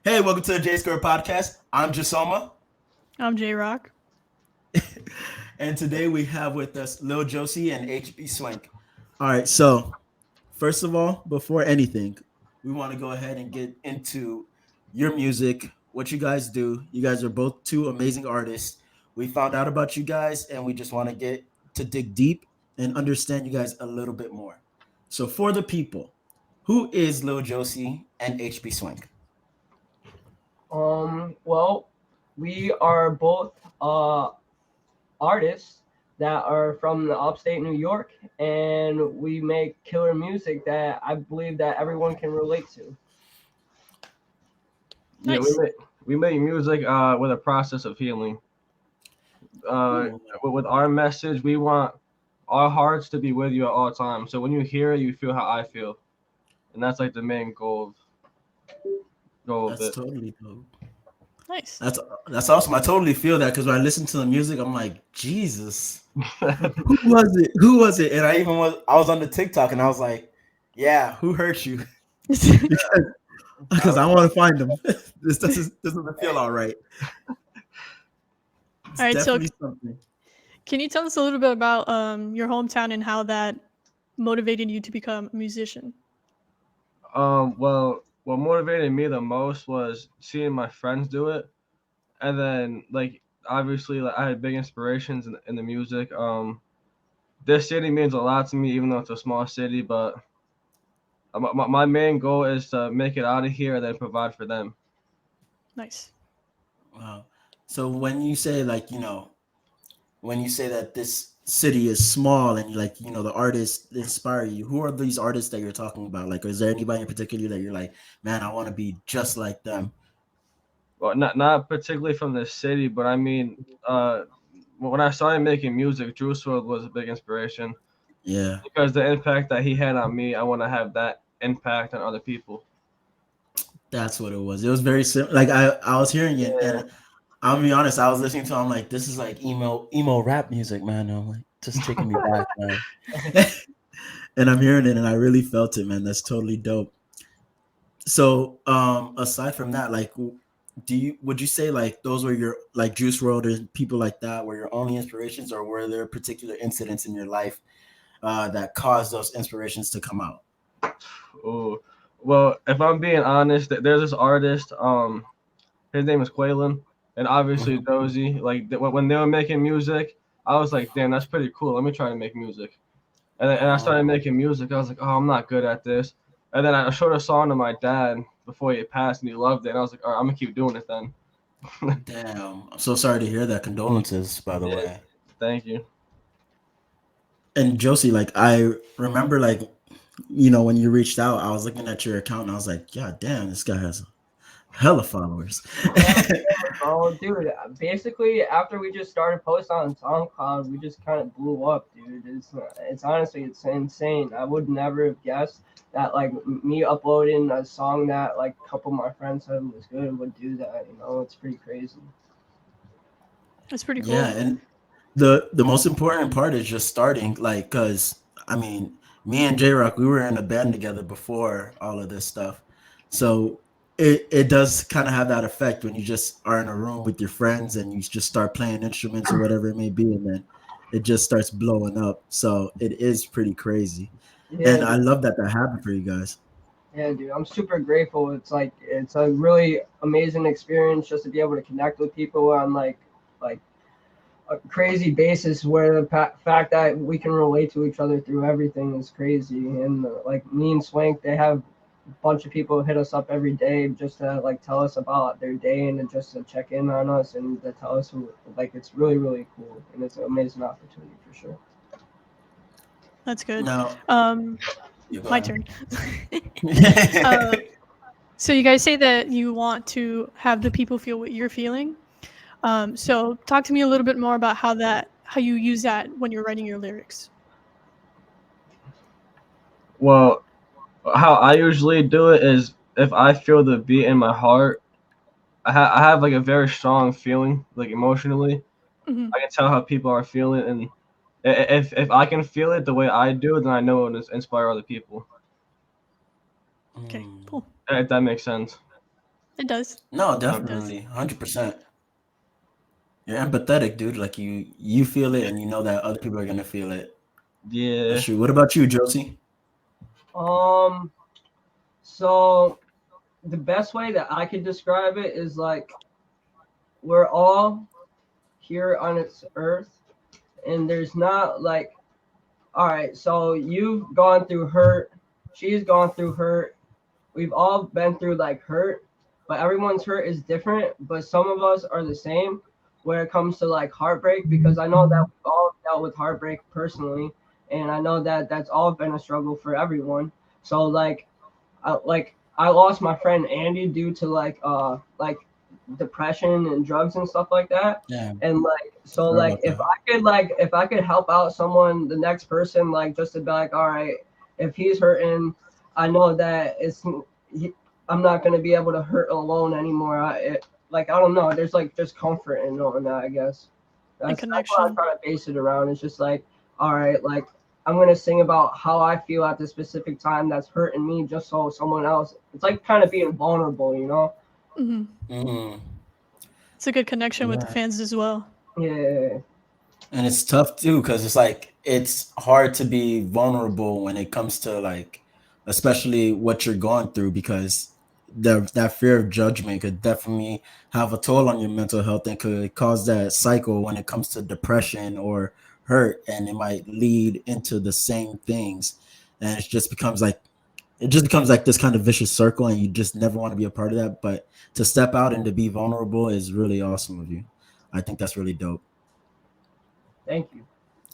Hey, welcome to the JaySquared Podcast. I'm Jesoma, I'm J-Rock. and today we have with us Lil Josiey and Swank. All right, so first of all, before anything, we want to go ahead and get into your music, what you guys do. You guys are both two amazing artists. We found out about you guys, and we just want to get to dig deep and understand you guys a little bit more. So, for the people, who is Lil Josiey and Swank? Well, we are both artists that are from the upstate New York, and we make killer music that I believe that everyone can relate to. Yeah, Nice. we make music with a process of healing. With our message, we want our hearts to be with you at all times. So when you hear it, you feel how I feel, and that's like the main goal of That's it. totally dope. Nice. That's awesome. I totally feel that because when I listen to the music, I'm like, Jesus, who was it? Who was it? And I was on the TikTok and I was like, yeah, who hurt you? Because I want to find them. This doesn't feel all right. It's All right, so definitely something. can you tell us a little bit about your hometown and how that motivated you to become a musician? Well, what motivated me the most was seeing my friends do it, and then like obviously like I had big inspirations in the music. This city means a lot to me, even though it's a small city. But my main goal is to make it out of here and then provide for them. Nice. Wow. So when you say like, when you say that this city is small and like, the artists inspire you, who are these artists that you're talking about? Like, is there anybody in particular that you're like, man, I want to be just like them? Well, not particularly from the city, but I mean, when I started making music, Juice WRLD was a big inspiration Yeah. because the impact that he had on me, I want to have that impact on other people. That's what it was. It was very simple. Like I was hearing it, Yeah. and I'll be honest. I was listening to. I'm like, this is like emo rap music, man. I'm like, just taking me back, man. And I'm hearing it, and I really felt it, man. That's totally dope. So, aside from that, like, would you say like those were your like Juice WRLD and people like that were your only inspirations, or were there particular incidents in your life that caused those inspirations to come out? Oh, well, if I'm being honest, there's this artist. His name is Quaylen, and obviously Mhm. Dozy. Like when they were making music, I was like, damn, that's pretty cool. Let me try to make music. And I started Oh, making music. I was like, oh, I'm not good at this. And then I showed a song to my dad before he passed, and he loved it. And I was like, all right, I'm gonna keep doing it then. damn. I'm so sorry to hear that. Condolences, by the Yeah, way. thank you. And Josie, like I remember, like when you reached out, I was looking at your account and I was like, God damn, this guy has hella followers. Oh, dude, basically after we just started posting on SoundCloud, we just kind of blew up, dude. It's honestly it's insane. I would never have guessed that like me uploading a song that like a couple of my friends said was good would do that. It's pretty crazy. That's pretty Yeah, cool. and the most important part is just starting, like, because I mean, me and J-Rock, we were in a band together before all of this stuff, so it does kind of have that effect when you just are in a room with your friends and you just start playing instruments or whatever it may be, and then it just starts blowing up. So it is pretty crazy, and Yeah, I love that that happened for you guys. yeah, dude, I'm super grateful. It's a really amazing experience just to be able to connect with people on like a crazy basis where the fact that we can relate to each other through everything is crazy. And like me and Swank, they have a bunch of people hit us up every day just to like tell us about their day and just to check in on us and to tell us like it's really really cool and it's an amazing opportunity for sure. That's good. Now, Um, you go my ahead. turn. uh, so you guys say that you want to have the people feel what you're feeling. So talk to me a little bit more about how you use that when you're writing your lyrics. Well, how I usually do it is if I feel the beat in my heart, I have like a very strong feeling, like emotionally. Hmm. I can tell how people are feeling, and if I can feel it the way I do, then I know it will inspire other people. Okay, Mm. cool. If that makes sense. It does. No, does. definitely, 100%. You're empathetic, dude. Like you feel it, and you know that other people are gonna feel it. Yeah. That's true. What about you, Josie? Um, so the best way that I could describe it is like we're all here on its earth, and there's not like, all right, so you've gone through hurt, she's gone through hurt, we've all been through like hurt, but everyone's hurt is different. But some of us are the same when it comes to like heartbreak, because I know that we've all dealt with heartbreak personally, and I know that that's all been a struggle for everyone. So I lost my friend Andy due to like depression and drugs and stuff like that. Yeah. And like so Sorry like about that. if I could help out someone, the next person, like just to be like, all right, if he's hurting, I know that I'm not gonna be able to hurt alone anymore. I don't know. There's like just comfort in knowing that, I guess. That's what I'm connection. trying to base it around. It's just like, all right, like I'm gonna sing about how I feel at this specific time that's hurting me, just so someone else. It's like kind of being vulnerable, you know? Hmm. Mm, It's a good connection with the yeah. fans as well. Yeah. And it's tough too, because it's like it's hard to be vulnerable when it comes to like, especially what you're going through, because that fear of judgment could definitely have a toll on your mental health and could cause that cycle when it comes to depression or hurt, and it might lead into the same things, and it just becomes like this kind of vicious circle, and you just never want to be a part of that. But to step out and to be vulnerable is really awesome of you. I think that's really dope. Thank you.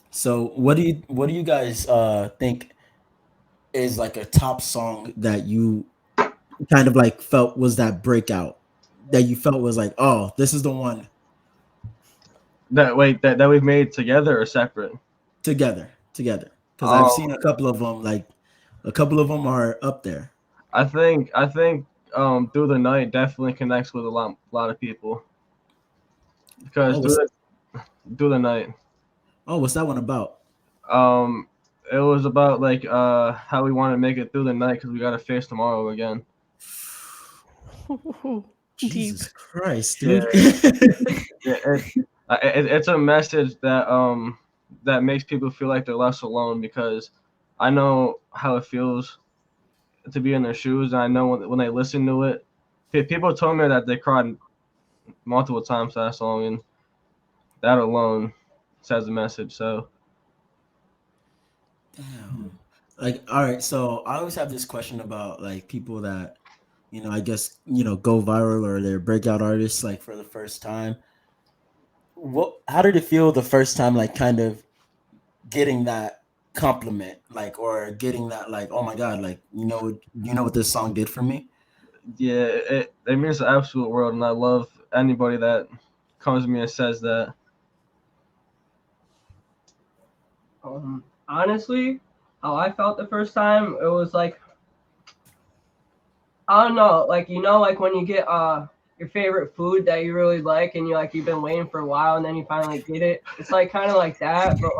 So what do you guys think is like a top song that you kind of like felt was that breakout, that you felt was like, oh, this is the one? That we've made together or separate? Together, because I've Um, seen a couple of them, like a couple of them are up there. I think through the night definitely connects with a lot of people because Oh, what's through the night. what's that one about? Um, it was about like how we want to make it through the night because we got to face tomorrow again. Deep. Jesus Christ, Yeah, dude. yeah. It's a message that makes people feel like they're less alone because I know how it feels to be in their shoes, and I know when they listen to it, people told me that they cried multiple times to that song, and that alone says a message. So Damn. Like, all right, so I always have this question about like people that, I guess, go viral or they're breakout artists like for the first time. How did it feel the first time, like kind of getting that compliment, like, or getting that, like, oh my God, like, you know what this song did for me? yeah, it means the absolute world, and I love anybody that comes to me and says that. Honestly, how I felt the first time, it was like, I don't know, like like when you get your favorite food that you really like and you've been waiting for a while and then you finally get it. It's like kind of like that, but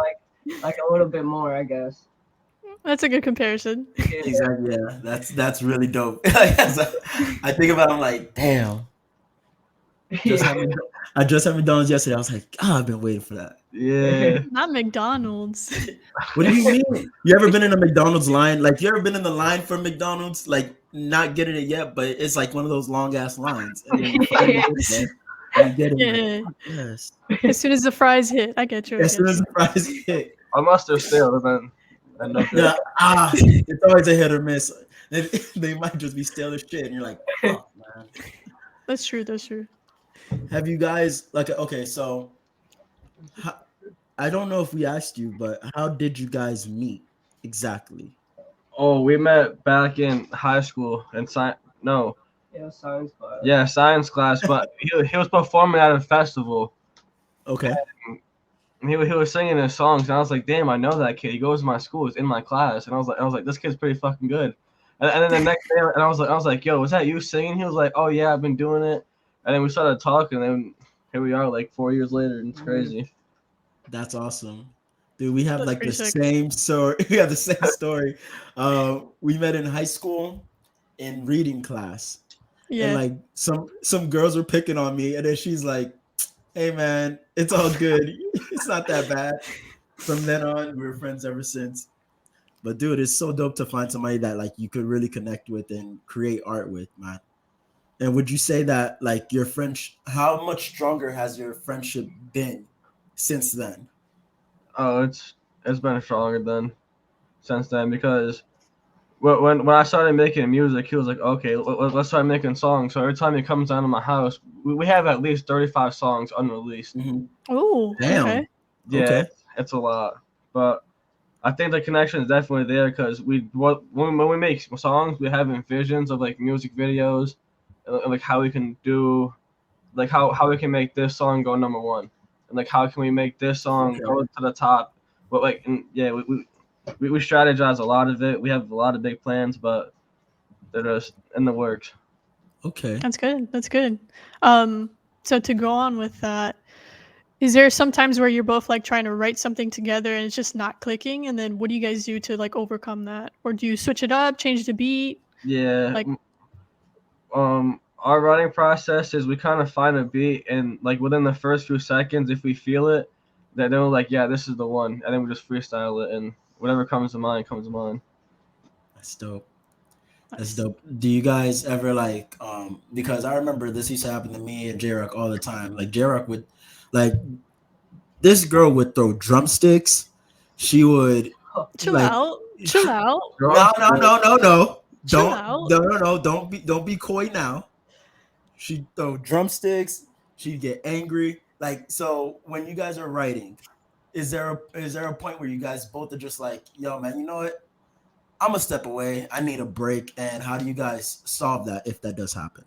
like a little bit more, I guess. That's a good comparison. Yeah. Exactly. Yeah, that's really dope. I think about it, I'm like, damn. I just had McDonald's yesterday. I was like, I've been waiting for that. Yeah, Not McDonald's. What do you mean? You ever been in a McDonald's line? Like, you ever been in the line for McDonald's, like not getting it yet, but it's like one of those long ass lines, and then you finally get there, and you get it. Yeah. Like, yes. As soon as the fries hit, I get you. As soon as the price hit, I must have stayed, then I know yeah, that. it's always a hit or miss. They might just be stale as shit, and you're like, fuck, man. That's true. That's true. Have you guys like okay? So, I don't know if we asked you, but how did you guys meet exactly? Oh, we met back in high school and no, Yeah, science class. yeah, science class. But he was performing at a festival. Okay. He was singing his songs, and I was like, "Damn, I know that kid. He goes to my school. He's in my class." And I was like, "This kid's pretty fucking good." And then the next day, and I was like, "Yo, was that you singing?" He was like, "Oh yeah, I've been doing it." And then we started talking, and then here we are, like 4 years later, and it's crazy. That's awesome. Dude, we have That's like the pretty sick. same story. We have the same story. We met in high school in reading class. Yeah. And like some girls were picking on me, and then she's like, "Hey man, it's all good. It's not that bad." From then on, we were friends ever since. But dude, it's so dope to find somebody that like you could really connect with and create art with, man. And would you say that like your friendship, how much stronger has your friendship been since then? Oh, it's been stronger since then because when I started making music, he was like, okay, let's start making songs. So every time he comes down to my house, we have at least 35 songs unreleased. Mm-hmm. Oh, Damn. okay. Yeah, Okay. it's a lot, but I think the connection is definitely there because when we make songs, we have visions of like music videos, and like how we can do, like how we can make this song go number one, and like how can we make this song go to the top. But like, yeah, we strategize a lot of it. We have a lot of big plans, but they're just in the works. Okay. That's good. That's good. So to go on with that, is there some times where you're both like trying to write something together and it's just not clicking? And then what do you guys do to like overcome that? Or do you switch it up, change the beat? Yeah. Like- Our writing process is we kind of find a beat and like within the first few seconds, if we feel it, then we're like, yeah, this is the one, and then we just freestyle it, and whatever comes to mind comes to mind. That's dope. That's dope. Do you guys ever like because I remember this used to happen to me and J-Rock all the time. Like J-Rock would like this girl would throw drumsticks. She would Chill like, out. Chill out. No. Chill out. No. Don't be coy now. She'd throw drumsticks. She'd get angry. Like, so when you guys are writing, is there a point where you guys both are just like, yo, man, you know what? I'm gonna step away. I need a break. And how do you guys solve that if that does happen?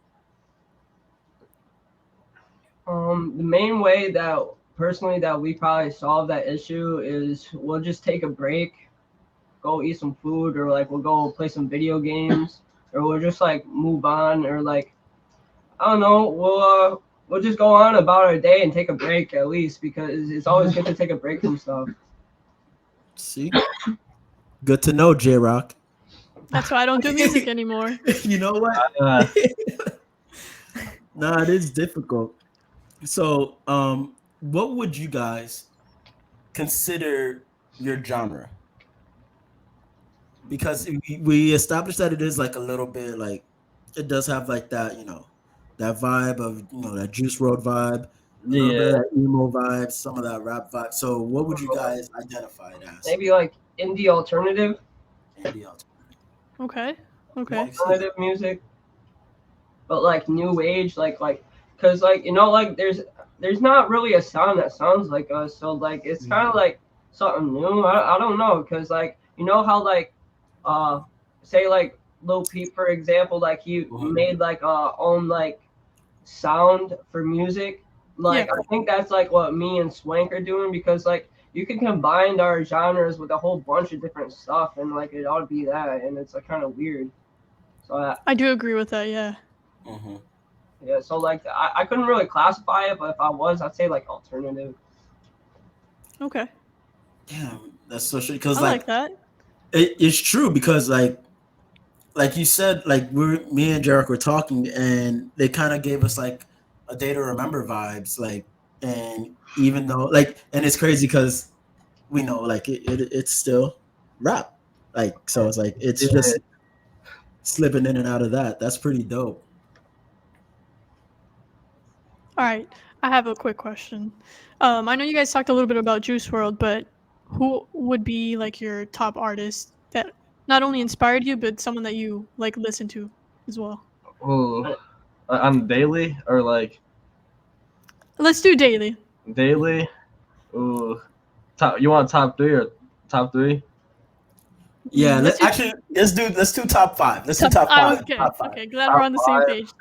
The main way that personally that we probably solve that issue is we'll just take a break, go eat some food, or like we'll go play some video games, or we'll just like move on, or like I don't know, we'll just go on about our day and take a break at least, because it's always good to take a break from stuff. See, good to know, J-Rock. That's why I don't do music anymore. You know what? Nah, it is difficult. So, what would you guys consider your genre? Because we established that it is like a little bit like it does have like that, that vibe of that Juice WRLD vibe, a little bit of that emo vibe, some of that rap vibe. So, what would you guys identify it as? Maybe like indie alternative. Indie alternative. Okay. Alternative music, but like new age, like because like like there's not really a sound that sounds like us, so like it's kind of like something new. I don't know, because like how like say like Lil Peep, for example, like he made like own like sound for music. Like I think that's like what me and Swank are doing, because like you can combine our genres with a whole bunch of different stuff, and like it ought to be that, and it's like kind of weird. So I do agree with that. Yeah. Mm-hmm. Yeah, so like I couldn't really classify it, but if I was, I'd say like alternative. Okay. Damn, that's so shit. Because I like that. It's true, because like you said, like me and J-Rock were talking, and they kind of gave us like a day to remember vibes, like, and even though like, and it's crazy because we know like it's still rap, like, so it's like it's just slipping in and out of that. That's pretty dope. All right. I have a quick question. I know you guys talked a little bit about Juice WRLD, but who would be like your top artist that not only inspired you, but someone that you like listen to as well? Oh, on daily or like Let's do daily. daily? Ooh, you want top three or top three? Yeah, Let's let's do top five. Let's do top five. Okay. Top five. Okay. Glad we're on the same page.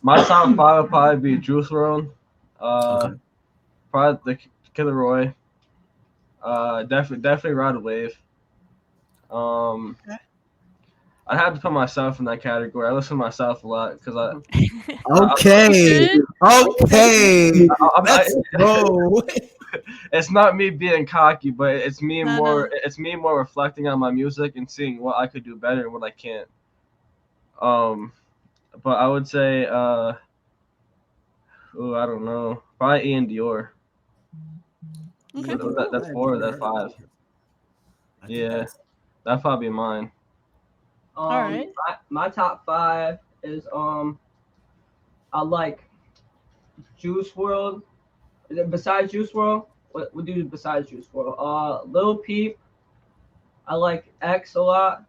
My top five would probably be Juice WRLD, Okay. probably the Killer Roy, definitely Ride the Wave. Okay. I'd have to put myself in that category. I listen to myself a lot because Okay. Let's go. it's not me being cocky, but it's me No, more. no. It's me more reflecting on my music and seeing what I could do better and what I can't. but I would say I don't know, probably Ian Dior. Okay. That's I've 4 or never that's heard of 5. him. I think Yeah, that's that'd probably be mine. All right. My top 5 is I like Juice World. Besides Juice World, what do besides Juice World? Lil Peep. I like X a lot.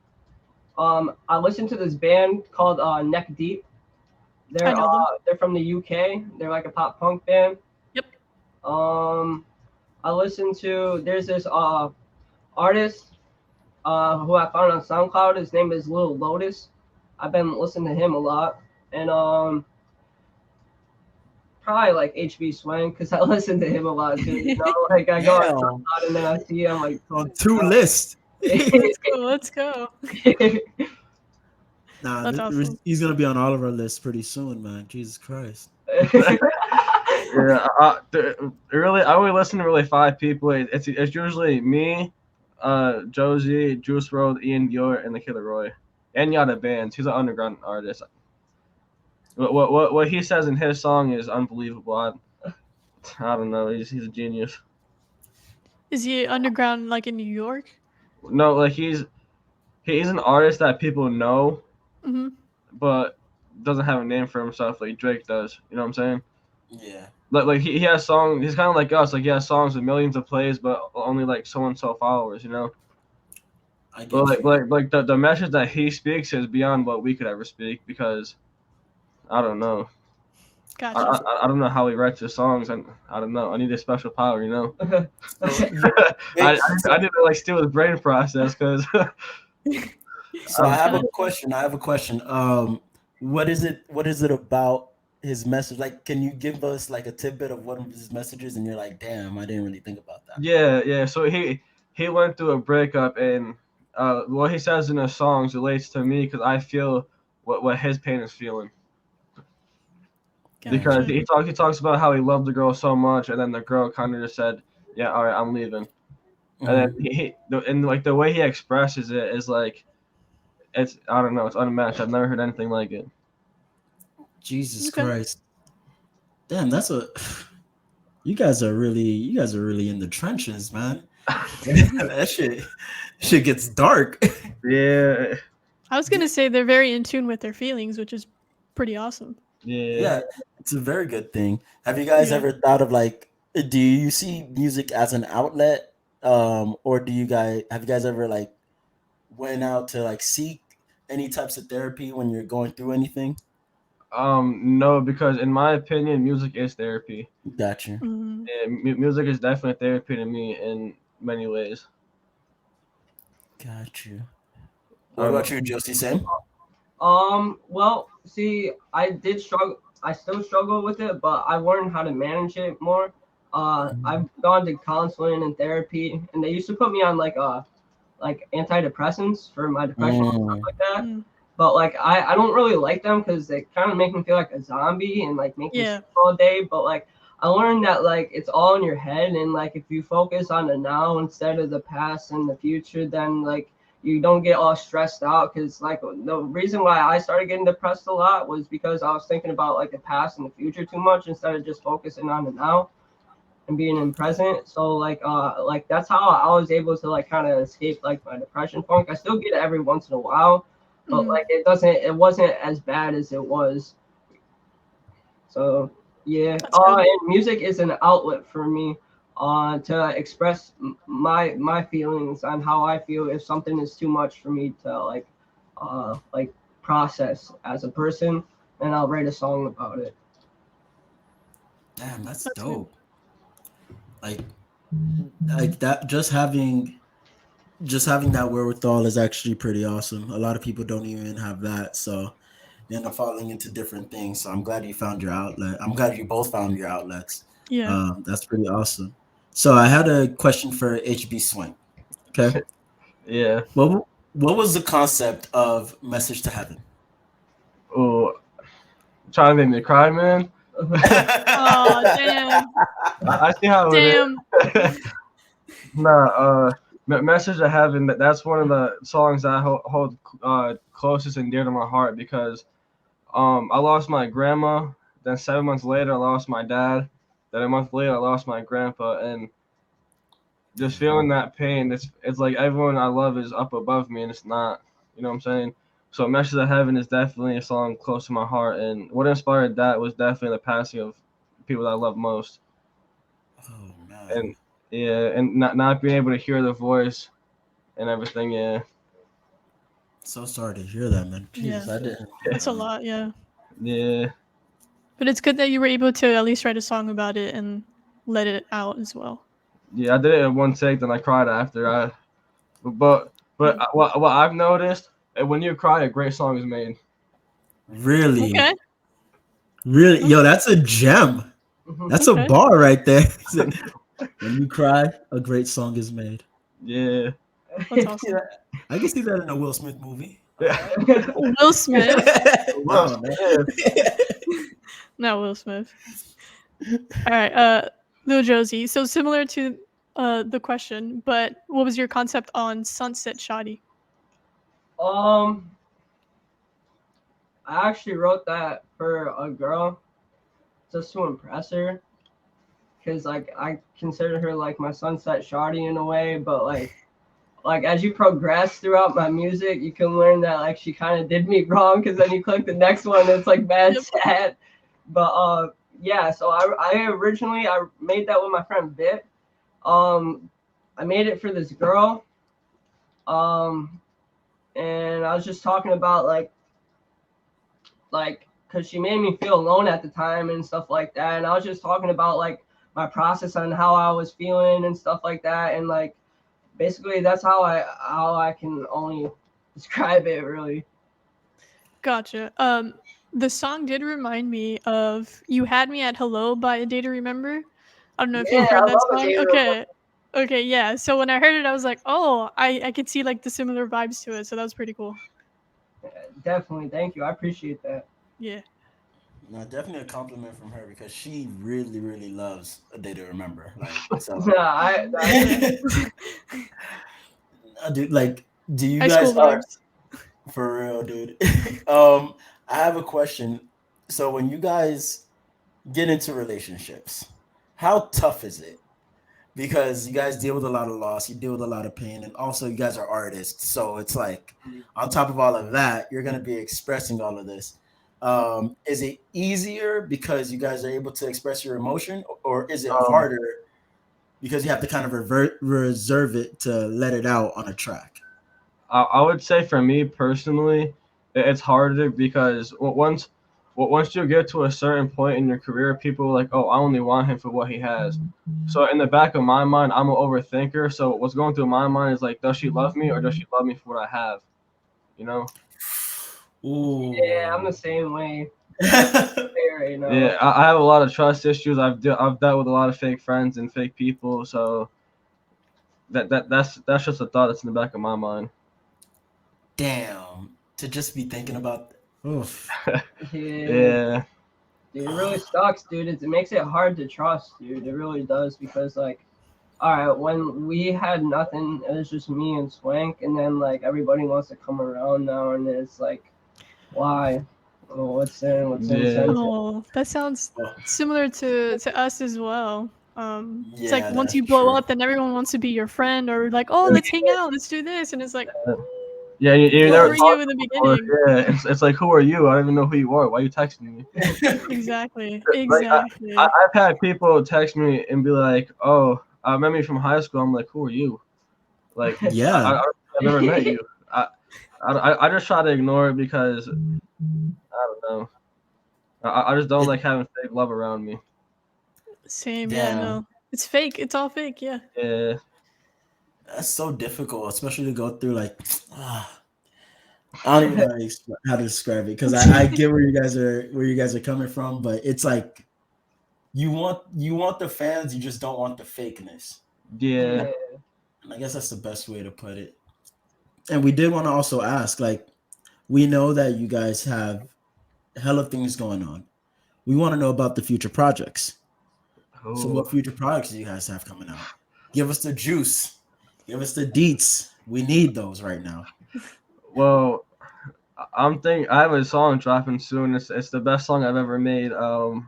I listen to this band called Neck Deep. I know them. They're from the UK. They're like a pop punk band. Yep. I listen to there's this artist who I found on SoundCloud. His name is Lil Lotus. I've been listening to him a lot, and probably like HB Swank because I listen to him a lot too. You know, like I go on Damn. SoundCloud and then I see him like on 2 lists. Let's go. Nah, That's awesome. he's gonna be on all of our lists pretty soon, man. Jesus Christ. Yeah, really, I only listen to really 5 people. It's usually me, Josiey, Juice WRLD, Ian Dior, and the Killer Roy, and Yada Bands. He's an underground artist. What he says in his song is unbelievable. I don't know. He's a genius. Is he underground like in New York? No, like he's an artist that people know, Mm-hmm. but doesn't have a name for himself like Drake does. You know what I'm saying? Yeah. Like he has songs. He's kind of like us. Like he has songs with millions of plays, but only like so and so followers. You know. I get But you. like the message that he speaks is beyond what we could ever speak because I don't know. Gotcha. I don't know how he writes his songs, and I don't know. I need a special power, you know. Yeah, I need to like steal his brain process because. So I have a question. What is it about his message? Like, can you give us like a tidbit of one of his messages? And you're like, damn, I didn't really think about that. Yeah. So he went through a breakup, and what he says in his songs relates to me because I feel what his pain is feeling. Because Gotcha. he talks about how he loved the girl so much, and then the girl kind of just said, "Yeah, all right, I'm leaving." And then like the way he expresses it is like, I don't know, it's unmatched. I've never heard anything like it. Jesus Okay. Christ. Damn, you guys are really in the trenches, man. That shit gets dark. Yeah. I was gonna say they're very in tune with their feelings, which is pretty awesome. Yeah, it's a very good thing. Have you guys Yeah. ever thought of like, do you see music as an outlet? Or have you guys ever like went out to like seek any types of therapy when you're going through anything? No, because in my opinion, music is therapy. Gotcha. Mhm. And music is definitely therapy to me in many ways. Got you. What about you, Josie? Same? Well, see, I did struggle. I still struggle with it, but I learned how to manage it more. I've gone to counseling and therapy, and they used to put me on like antidepressants for my depression and stuff like that. Mm. But like I don't really like them because they kind of make me feel like a zombie and like make me Yeah. sick all day. But like I learned that like it's all in your head, and like if you focus on the now instead of the past and the future, then like you don't get all stressed out. Because like the reason why I started getting depressed a lot was because I was thinking about like the past and the future too much instead of just focusing on the now and being in present. So like that's how I was able to like kind of escape like my depression funk. I still get it every once in a while, but like it wasn't as bad as it was. So yeah. That's good. And music is an outlet for me to express my feelings on how I feel if something is too much for me to like process as a person, and I'll write a song about it. Damn, that's That's good. dope. Like that, just having that wherewithal is actually pretty awesome. A lot of people don't even have that, so they end up falling into different things. So I'm glad you found your outlet. I'm glad you both found your outlets. Yeah. That's pretty awesome. So I had a question for HB Swank. Okay. Yeah. What was the concept of Message to Heaven? Oh, trying to make me cry, man. Oh damn. I see how Damn. it is. Nah, Message to Heaven, that's one of the songs that I hold closest and dear to my heart because I lost my grandma. Then 7 months later, I lost my dad. Then a month later, I lost my grandpa. And just feeling that pain, it's like everyone I love is up above me, and it's not. You know what I'm saying? So Meshes of Heaven is definitely a song close to my heart. And what inspired that was definitely the passing of people that I love most. Oh man. And yeah, and not being able to hear the voice and everything. Yeah. So sorry to hear that, man. Yeah. Jesus, I didn't. It's a lot, yeah. Yeah. But it's good that you were able to at least write a song about it and let it out as well. Yeah, I did it in one take, then I cried after. But what I've noticed, when you cry, a great song is made. Really, Okay. really, yo, that's a gem. That's a Okay. bar right there. When you cry, a great song is made. Yeah. That's awesome. I can see that in a Will Smith movie. Will Smith. No, man. Not Will Smith. All right, Lil Josiey. So similar to the question, but what was your concept on Sunset Shoddy? I actually wrote that for a girl, just to impress her, cause like I consider her like my sunset shawty in a way, but like as you progress throughout my music, you can learn that like she kind of did me wrong, cause then you click the next one, and it's like bad sad. But yeah, so I originally I made that with my friend Bit. I made it for this girl. And I was just talking about like because she made me feel alone at the time and stuff like that, and I was just talking about like my process on how I was feeling and stuff like that, and like basically that's how I can only describe it really. Gotcha. The song did remind me of "You Had Me at Hello" by A Day to Remember. I don't know if Yeah, you've heard I that love A song. Day to Okay. Okay, yeah. So when I heard it, I was like, oh, I could see like the similar vibes to it. So that was pretty cool. Definitely, thank you, I appreciate that. Yeah. No, definitely a compliment from her because she really, really loves A Day to Remember. Like, so. Dude, like, do you High guys school vibes. for real, dude? I have a question. So when you guys get into relationships, how tough is it? Because you guys deal with a lot of loss, you deal with a lot of pain, and also you guys are artists. So it's like, on top of all of that, you're gonna be expressing all of this. Is it easier because you guys are able to express your emotion, or is it harder because you have to kind of reserve it to let it out on a track? I would say for me personally, it's harder because once you get to a certain point in your career, people are like, oh, I only want him for what he has. So in the back of my mind, I'm an overthinker. So what's going through my mind is like, does she love me or does she love me for what I have? You know? Ooh. Yeah, I'm the same way. Right now. Yeah, I have a lot of trust issues. I've dealt with a lot of fake friends and fake people. So that's just a thought that's in the back of my mind. Damn, to just be thinking about oof. Yeah. Dude, it really sucks, dude. It makes it hard to trust, dude. It really does, because like, all right, when we had nothing, it was just me and Swank, and then like everybody wants to come around now, and it's like, why? Oh, what's in? What's in? Yeah. Oh, that sounds similar to us as well. It's like Yeah, once that's you blow true. up, then everyone wants to be your friend, or like, oh, let's hang out, let's do this, and it's like, Yeah, you who never were you in the beginning? Yeah, it's like, who are you? I don't even know who you are. Why are you texting me? Exactly, Like, exactly. I've had people text me and be like, oh, I remember you from high school. I'm like, who are you? Like, Yeah. I've never met you. I just try to ignore it because I don't know. I just don't like having fake love around me. Same, Damn. yeah, no, it's fake. It's all fake, yeah. Yeah. That's so difficult, especially to go through like I don't even know how to describe it because I get where you guys are coming from, but it's like you want the fans, you just don't want the fakeness. Yeah. And I guess that's the best way to put it. And we did want to also ask, like, we know that you guys have hella things going on. We want to know about the future projects. So what future projects do you guys have coming out? Give us the juice. Give us the deets. We need those right now. Well, I have a song dropping soon. It's the best song I've ever made. So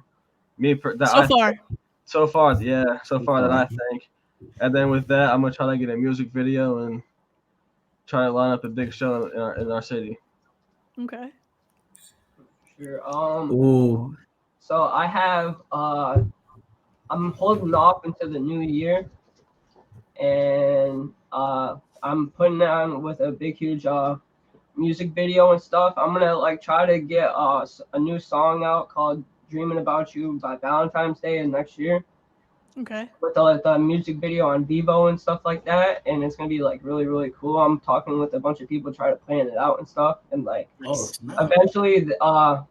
far, yeah, so far that I think. And then with that, I'm gonna try to get a music video and try to line up a big show in our city. Okay. Sure. Ooh. So I have I'm holding off until the new year, and I'm putting on with a big huge music video and stuff. I'm gonna like try to get a new song out called "Dreaming About You" by Valentine's Day of next year. Okay. With the music video on Vivo and stuff like that, and it's gonna be like really really cool. I'm talking with a bunch of people trying to plan it out and stuff, and like eventually I'm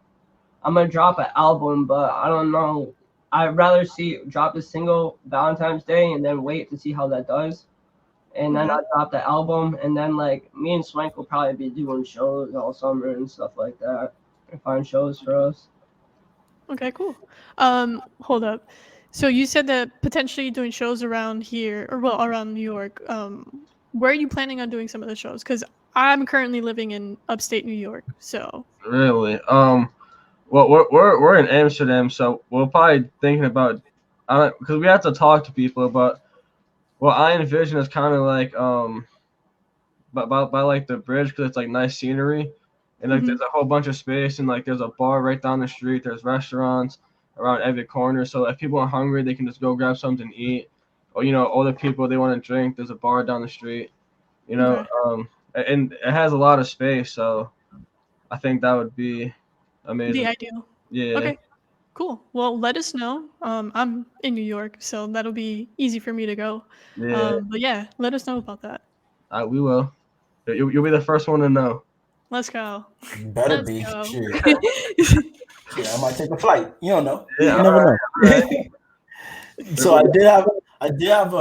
gonna drop an album, but I don't know. I'd rather drop the single Valentine's Day and then wait to see how that does, and then I drop the album, and then like me and Swank will probably be doing shows all summer and stuff like that, and find shows for us. Okay, cool. Hold up. So you said that potentially doing shows around here, or well, around New York. Where are you planning on doing some of the shows? Because I'm currently living in upstate New York, so. Really? Well, we're in Amsterdam, so we're probably thinking about, because we have to talk to people. But what I envision is kind of like by like the bridge, because it's like nice scenery, and like there's a whole bunch of space, and like there's a bar right down the street. There's restaurants around every corner, so if people are hungry, they can just go grab something to eat, or older people, they want to drink. There's a bar down the street, and it has a lot of space, so I think that would be amazing. The ideal. Yeah. Okay. Cool. Well, let us know. I'm in New York, so that'll be easy for me to go. Yeah. But yeah, let us know about that. We will. You'll be the first one to know. Let's go. Better Let's be. go. Sure. Yeah, I might take a flight. You don't know. Yeah, you never know. Right. So I did have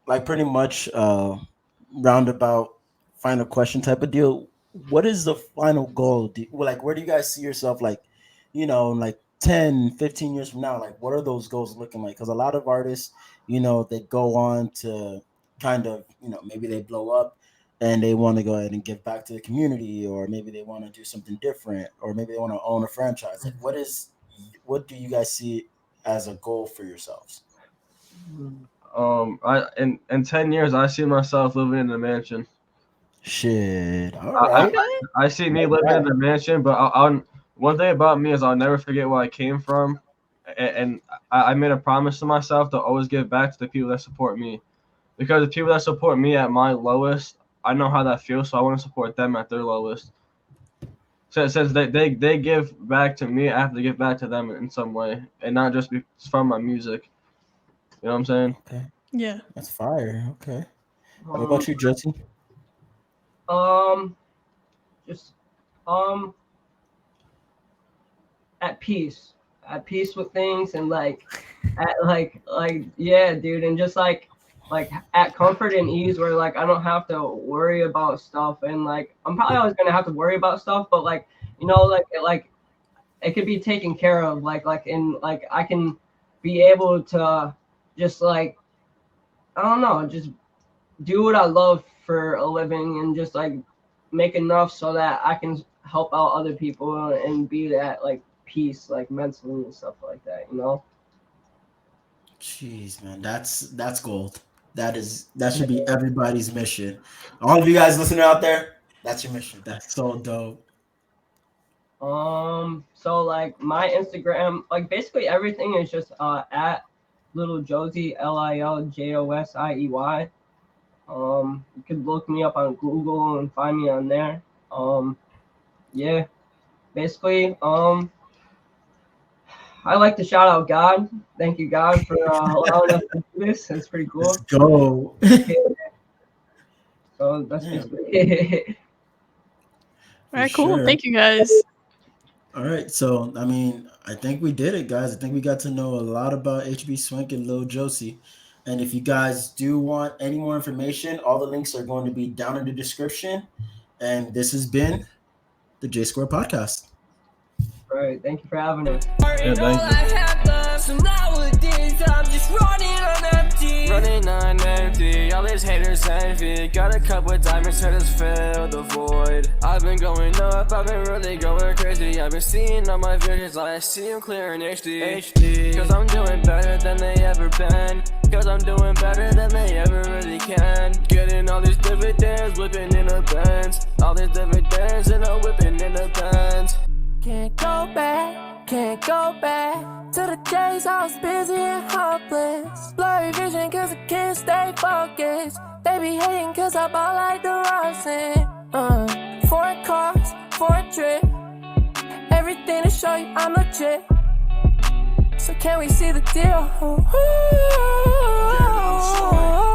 like pretty much roundabout final question type of deal. What is the final goal? Like, where do you guys see yourself, like, like 10, 15 years from now? Like, what are those goals looking like? Because a lot of artists, they go on to kind of, maybe they blow up and they want to go ahead and give back to the community, or maybe they want to do something different, or maybe they want to own a franchise. Like, what do you guys see as a goal for yourselves? In 10 years, I see myself living in a mansion. Shit. All right. I see me living in a mansion, but one thing about me is I'll never forget where I came from, and I made a promise to myself to always give back to the people that support me, because the people that support me at my lowest, I know how that feels, so I want to support them at their lowest. So it says they give back to me, I have to give back to them in some way, and not just from my music. You know what I'm saying? Okay. Yeah. That's fire. Okay. What about you, Jesse? Just at peace with things, and yeah, dude, and just like at comfort and ease, where like I don't have to worry about stuff, and like I'm probably always gonna have to worry about stuff, but like it could be taken care of, and I can be able to just like, I don't know, just do what I love for a living, and just like make enough so that I can help out other people and be at like peace, like mentally and stuff like that, Jeez, man, that's gold. That should be everybody's mission. All of you guys listening out there, that's your mission. That's so dope. So like my Instagram, like basically everything is just at Lil Josiey, LILJOSIEY. You could look me up on Google and find me on there. Yeah, basically, I like to shout out God. Thank you, God, for allowing us to do this. It's pretty cool. Let's go. So that's basically it. All right, cool. Sure. Thank you, guys. All right, so I mean, I think we did it, guys. I think we got to know a lot about HB Swank and Lil Josiey. And if you guys do want any more information, all the links are going to be down in the description. And this has been the JaySquared Podcast. All right, thank you for having us. Yeah, thank you. So nowadays I'm just running on empty. 29 empty, all these haters envy. Got a cup with diamonds to just fill the void. I've been going up, I've been really going crazy. I've been seeing all my visions, I see them clear in HD. Cause I'm doing better than they ever been. Cause I'm doing better than they ever really can. Getting all these dividends, whipping in a Benz. All these dividends and I'm whipping in a Benz. Can't go back to the days I was busy and hopeless. Blurry vision cause I can't stay focused. They be hating cause I ball like the Rosen. 4 cars, 4 trip. Everything to show you I'm legit. So can we see the deal? Ooh.